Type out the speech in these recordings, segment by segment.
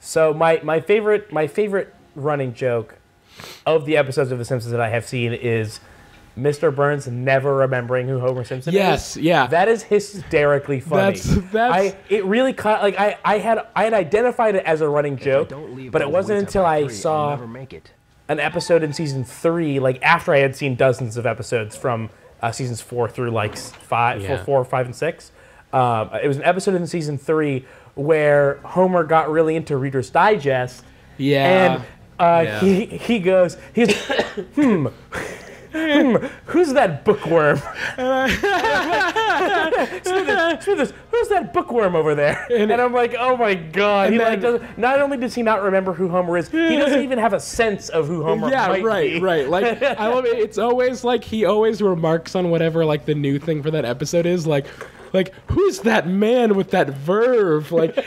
So my favorite running joke of the episodes of The Simpsons that I have seen is Mr. Burns never remembering who Homer Simpson is. Yes, yeah. That is hysterically funny. It really caught, like I had identified it as a running joke, but it wasn't until I saw an episode in season 3, like after I had seen dozens of episodes from seasons 4 through like 4, 5, and 6. It was an episode in season 3 where Homer got really into Reader's Digest. Yeah. And he goes, who's that bookworm? Smithers, who's that bookworm over there? And I'm like, oh my god! Not only does he not remember who Homer is, he doesn't even have a sense of who Homer might be. Right. Like I love it. It's always like he always remarks on whatever like the new thing for that episode is like who's that man with that verve? Like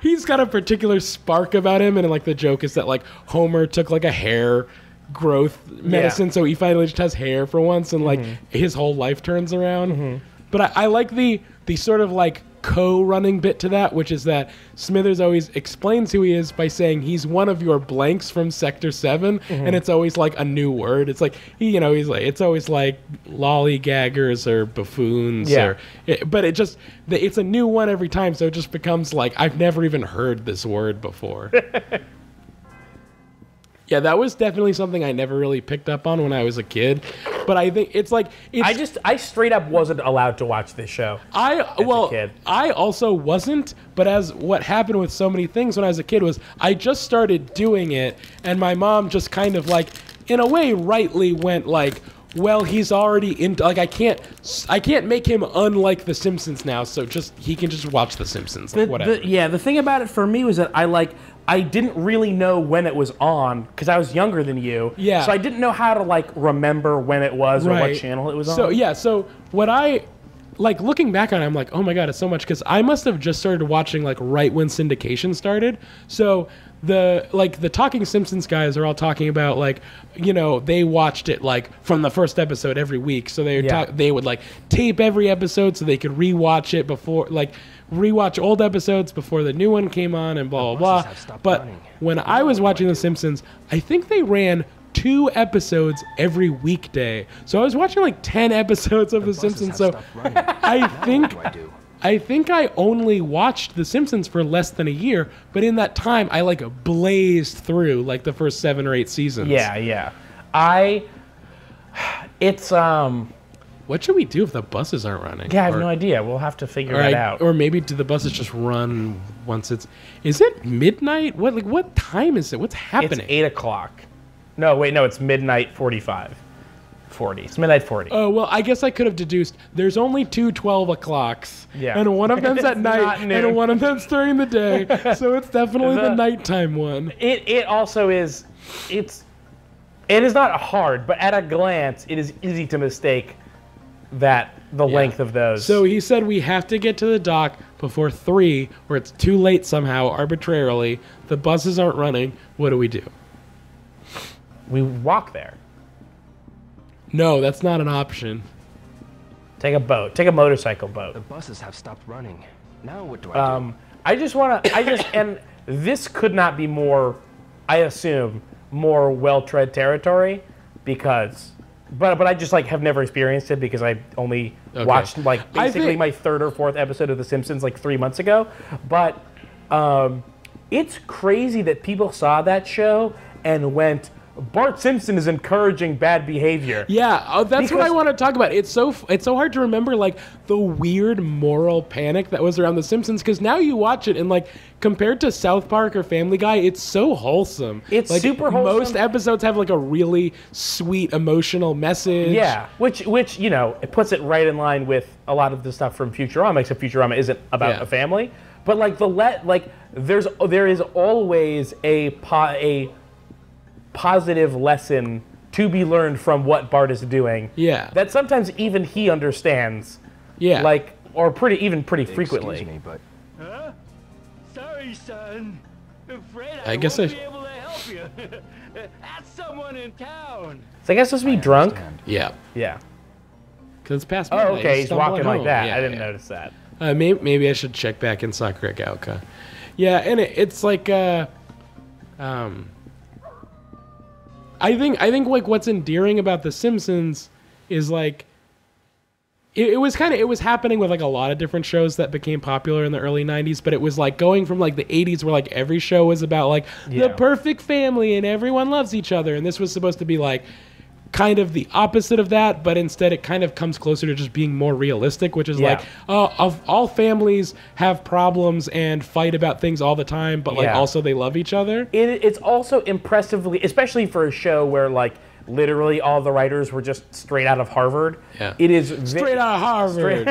he's got a particular spark about him, and like the joke is that like Homer took like a hair growth medicine, so he finally just has hair for once, and like his whole life turns around. But I like the sort of like co-running bit to that, which is that Smithers always explains who he is by saying he's one of your blanks from Sector 7, and it's always like a new word. It's like he's like, it's always like lollygaggers or buffoons, but it's a new one every time, so it just becomes like I've never even heard this word before. Yeah, that was definitely something I never really picked up on when I was a kid. But I think it's like I straight up wasn't allowed to watch this show. As a kid. I also wasn't, but as what happened with so many things when I was a kid was I just started doing it, and my mom just kind of like in a way rightly went like, well, he's already into, like I can't make him unlike The Simpsons now, so he can just watch The Simpsons, like, whatever. The thing about it for me was that I didn't really know when it was on because I was younger than you. Yeah. So I didn't know how to like remember when it was or what channel it was on. So what I like looking back on it, I'm like, oh my god, it's so much, because I must have just started watching like right when syndication started. So the Talking Simpsons guys are all talking about like, you know, they watched it like from the first episode every week. So they would like tape every episode so they could rewatch it before, like rewatch old episodes before the new one came on and blah blah blah. But when I was watching The Simpsons, I think they ran 2 episodes every weekday. So I was watching like 10 episodes of The Simpsons. So I think I only watched The Simpsons for less than a year, but in that time I like blazed through like the first 7 or 8 seasons. Yeah. What should we do if the buses aren't running? Yeah, I have no idea. We'll have to figure that out. Or maybe do the buses just run once it's... Is it midnight? What time is it? What's happening? It's 8 o'clock. No, it's midnight 45. 40. It's midnight 40. Oh, well, I guess I could have deduced there's only 2 12 o'clocks. Yeah. And one of them's at night, and one of them's during the day. So it's definitely the nighttime one. It also is... It is not hard, but at a glance, it is easy to mistake the length of those. So he said we have to get to the dock before 3, or it's too late somehow, arbitrarily. The buses aren't running. What do? We walk there. No, that's not an option. Take a boat. Take a motorcycle boat. The buses have stopped running. Now what do I do? And this could not be more, I assume, more well-tread territory because... But I just like have never experienced it because I only watched like basically my 3rd or 4th episode of The Simpsons like 3 months ago. But it's crazy that people saw that show and went, Bart Simpson is encouraging bad behavior. Yeah, that's what I want to talk about. It's so hard to remember like the weird moral panic that was around The Simpsons, because now you watch it and like compared to South Park or Family Guy, it's so wholesome. It's like, super wholesome. Most episodes have like a really sweet emotional message. Yeah, which you know, it puts it right in line with a lot of the stuff from Futurama, except Futurama isn't about a family. But like there is always a positive lesson to be learned from what Bart is doing. Yeah. That sometimes even he understands. Yeah. Like, or pretty frequently. Excuse me, but... Huh? Sorry, son. Afraid I guess won't be able to help you. Ask someone in town. Is I guess supposed to be drunk? Yeah. Yeah. Because it's past midnight. Oh, okay. He's walking like that. Yeah, I didn't notice that. Maybe I should check back in Sakura Gauka. Yeah, and it's like... I think like what's endearing about The Simpsons is like it was happening with like a lot of different shows that became popular in the early 90s, but it was like going from like the 80s where like every show was about like the perfect family and everyone loves each other, and this was supposed to be like kind of the opposite of that, but instead it kind of comes closer to just being more realistic, which is like all families have problems and fight about things all the time, but like also they love each other. It's also impressively, especially for a show where like literally all the writers were just straight out of Harvard. Yeah. It is straight out of Harvard.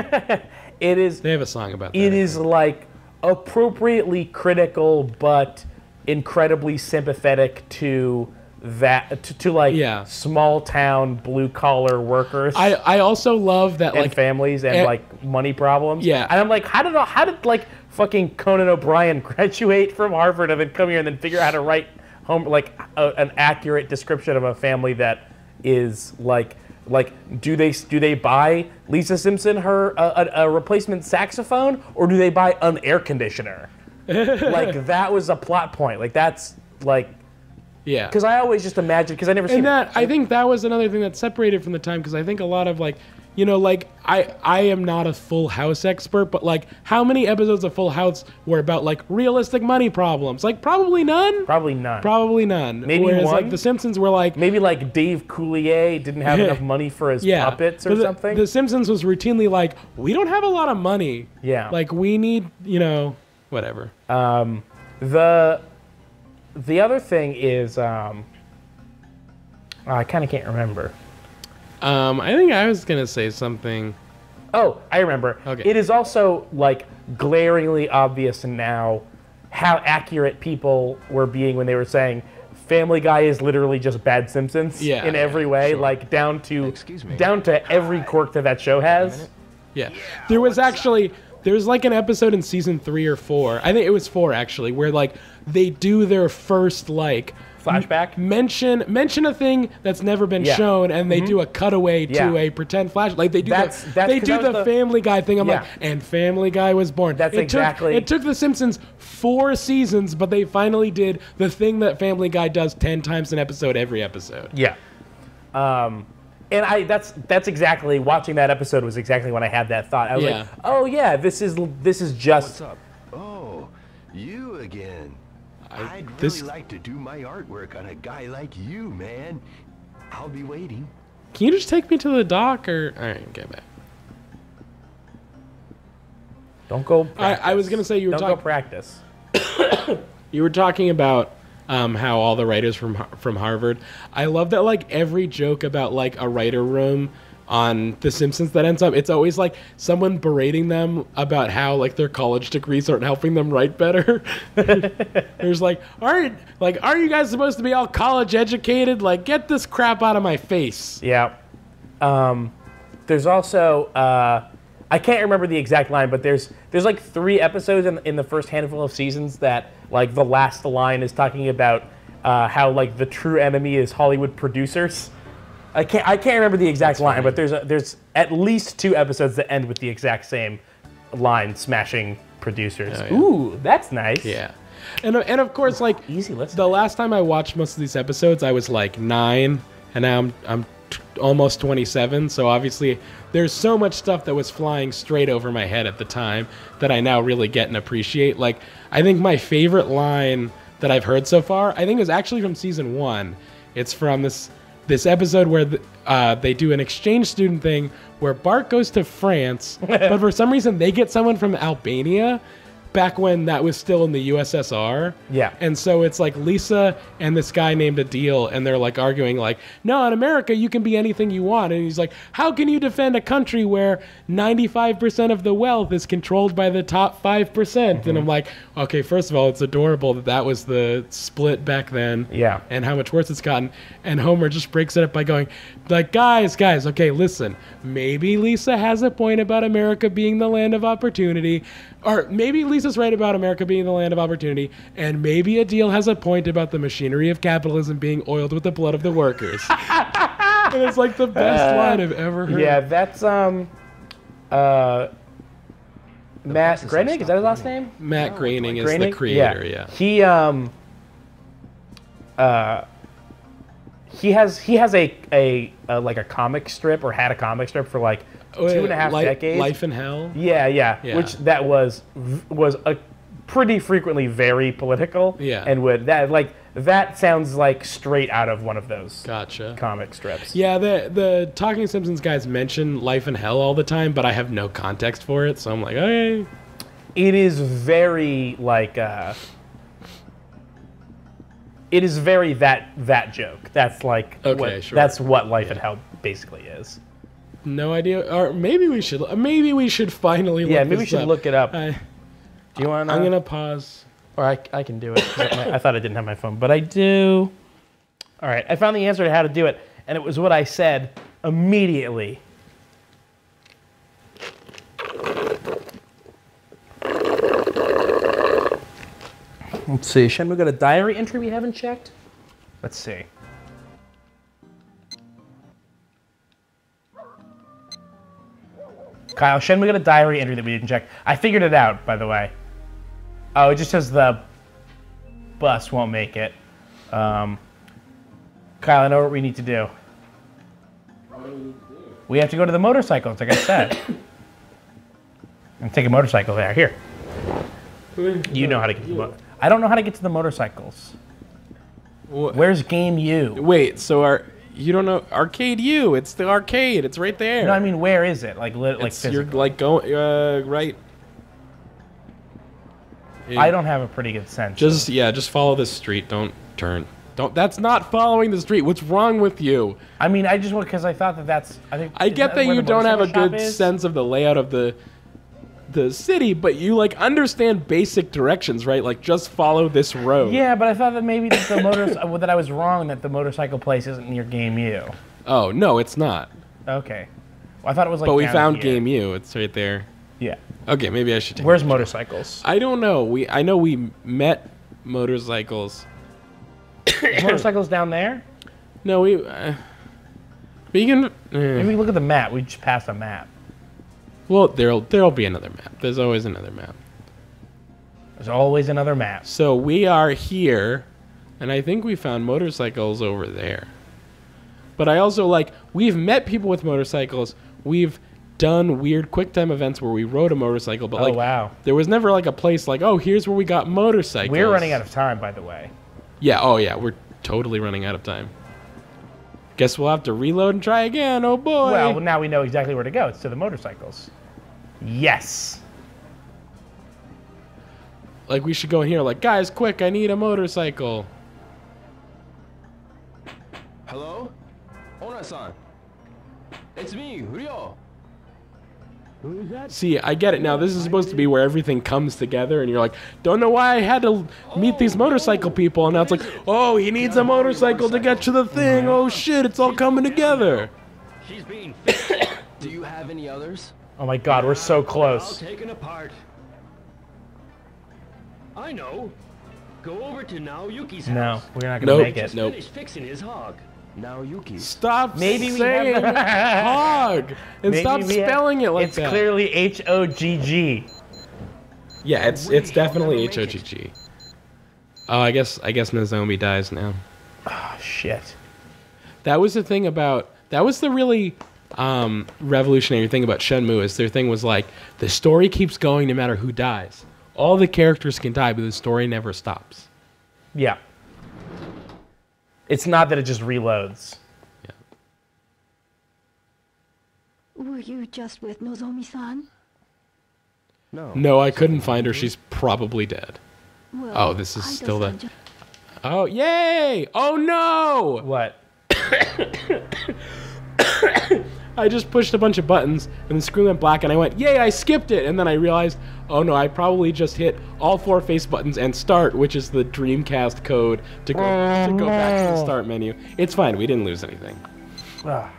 It is. They have a song about that. It is like appropriately critical, but incredibly sympathetic to that to like small town blue collar workers. I also love that and like families and like money problems. Yeah. And I'm like, how did like fucking Conan O'Brien graduate from Harvard and then come here and then figure out how to write home like an accurate description of a family that is like do they buy Lisa Simpson her a replacement saxophone, or do they buy an air conditioner? Like that was a plot point. Like that's like. Yeah. Because I always just imagined, because I never seen that. I think that was another thing that separated from the time, because I think a lot of like, you know, like I am not a Full House expert, but like how many episodes of Full House were about like realistic money problems? Like probably none. Probably none. Probably none. Maybe whereas, one. Like The Simpsons were like maybe like Dave Coulier didn't have enough money for his puppets or something. The Simpsons was routinely like, we don't have a lot of money. Yeah. Like we need, you know, whatever. The other thing is, I kind of can't remember. I think I was going to say something. Oh, I remember. Okay. It is also, like, glaringly obvious now how accurate people were being when they were saying Family Guy is literally just bad Simpsons in every way, like, down to every quirk that show has. Yeah. There was actually... There's like an episode in season 3 or 4, I think it was 4 actually, where like they do their first like flashback, mention a thing that's never been shown, and they do a cutaway to a pretend flash. Like they do the Family Guy thing. I'm like, and Family Guy was born. It took The Simpsons 4 seasons, but they finally did the thing that Family Guy does 10 times an episode every episode. Yeah. And that's exactly, watching that episode was exactly when I had that thought. I was like, oh yeah, this is just. What's up? Oh, you again. I'd really like to do my artwork on a guy like you, man. I'll be waiting. Can you just take me to the dock, or all right, get back. Don't go practice. I was gonna say you were Don't go practice. You were talking about how all the writers from Harvard. I love that like every joke about like a writer room on The Simpsons that ends up, it's always like someone berating them about how like their college degrees aren't helping them write better. There's like, aren't you guys supposed to be all college educated? Like, get this crap out of my face. Yeah. There's also I can't remember the exact line, but there's like 3 episodes in the first handful of seasons that like the last line is talking about how like the true enemy is Hollywood producers. I can't remember the exact line, but there's at least 2 episodes that end with the exact same line, smashing producers. Oh, yeah. Ooh, that's nice. Yeah. And of course, like easy listen. The last time I watched most of these episodes, I was like 9, and now I'm almost 27. So obviously, there's so much stuff that was flying straight over my head at the time that I now really get and appreciate. Like, I think my favorite line that I've heard so far, I think, is actually from season 1. It's from this episode where they do an exchange student thing where Bart goes to France, but for some reason they get someone from Albania, back when that was still in the USSR. Yeah. And so it's like Lisa and this guy named Adil, and they're like arguing like, no, in America you can be anything you want. And he's like, how can you defend a country where 95% of the wealth is controlled by the top 5%? Mm-hmm. And I'm like, okay, first of all, it's adorable that was the split back then. Yeah. And how much worse it's gotten. And Homer just breaks it up by going, like, guys, okay, listen, maybe Lisa has a point about America being the land of opportunity, or maybe Lisa's right about America being the land of opportunity, and maybe Adil has a point about the machinery of capitalism being oiled with the blood of the workers. And it's like the best line I've ever heard. Yeah, that's Matt Groening, is that his last name? Matt Groening is the creator, yeah. he has a like a comic strip, or had a comic strip for like 2.5 decades. Life in Hell. Yeah. Which that was a pretty frequently very political. Yeah. And that sounds like straight out of one of those comic strips. Yeah, the Talking Simpsons guys mention Life in Hell all the time, but I have no context for it, so I'm like, okay. It is very like it is very that joke. That's like that's what Life in Hell basically is. No idea. Or maybe we should finally look maybe we should look it up. Do you want? I'm gonna pause. Or I can do it. I thought I didn't have my phone, but I do. All right, I found the answer to how to do it, and it was what I said immediately. Let's see. Shenmue got a diary entry we haven't checked? Let's see. Kyle, Shenmue got a diary entry that we didn't check. I figured it out, by the way. Oh, it just says the bus won't make it. Kyle, I know what we need to do. We have to go to the motorcycles, like I said. And take a motorcycle there. Here. You know how to get to the I don't know how to get to the motorcycles. Where's Game U? Wait, so you don't know Arcade U? It's the arcade. It's right there. No, I mean, where is it? Like physically. You're like going right. I don't have a pretty good sense. Just follow this street. Don't turn. That's not following the street. What's wrong with you? I mean, I just want because I thought that's. I get that you don't have a good sense of the layout of the city, but you like understand basic directions, right? Like just follow this road. Yeah, but I thought that maybe that that I was wrong that the motorcycle place isn't near Game U. Oh no, it's not. Okay, well, I thought it was like. But we found Game U. It's right there. Yeah. Okay, maybe I should take. Where's motorcycles? I don't know. I know we met motorcycles. Motorcycles down there? No, we can. Maybe look at the map. We just passed a map. Well, there'll be another map. There's always another map. There's always another map. So we are here, and I think we found motorcycles over there. But I also we've met people with motorcycles. We've done weird QuickTime events where we rode a motorcycle, but wow. There was never a place here's where we got motorcycles. We're running out of time, by the way. Yeah, oh yeah, we're totally running out of time. Guess we'll have to reload and try again, oh boy. Well, now we know exactly where to go. It's to the motorcycles. Yes. We should go in here guys, quick, I need a motorcycle. Hello? Ona-san. It's me, Ryo. Who is that? See, I get it now. This is supposed to be where everything comes together, and you're don't know why I had to meet these motorcycle people, and now it's oh, he needs a motorcycle to get to the thing. Oh shit, it's all coming together. She's being fixed. Do you have any others? Oh my god, we're so All close. taken apart. I know. Go over to Naoyuki's house. No, we're not gonna make it. Nope. Finish fixing his hog. Now Yuki. Stop Maybe we saying have hog and Maybe stop spelling it like it's that. It's clearly H-O-G-G. Yeah, it's definitely H-O-G-G. Oh, I guess Nozomi dies now. Oh shit. That was the thing about that was the really revolutionary thing about Shenmue is their thing was the story keeps going no matter who dies. All the characters can die, but the story never stops. Yeah. It's not that it just reloads. Yeah. Were you just with Nozomi-san? No, I couldn't find her. She's probably dead. Well, Oh, this is still the... Ida-san Oh, yay! Oh, no! What? I just pushed a bunch of buttons, and the screen went black, and I went, yay, I skipped it! And then I realized, oh no, I probably just hit all 4 face buttons and start, which is the Dreamcast code to go back to the start menu. It's fine, we didn't lose anything. Ah.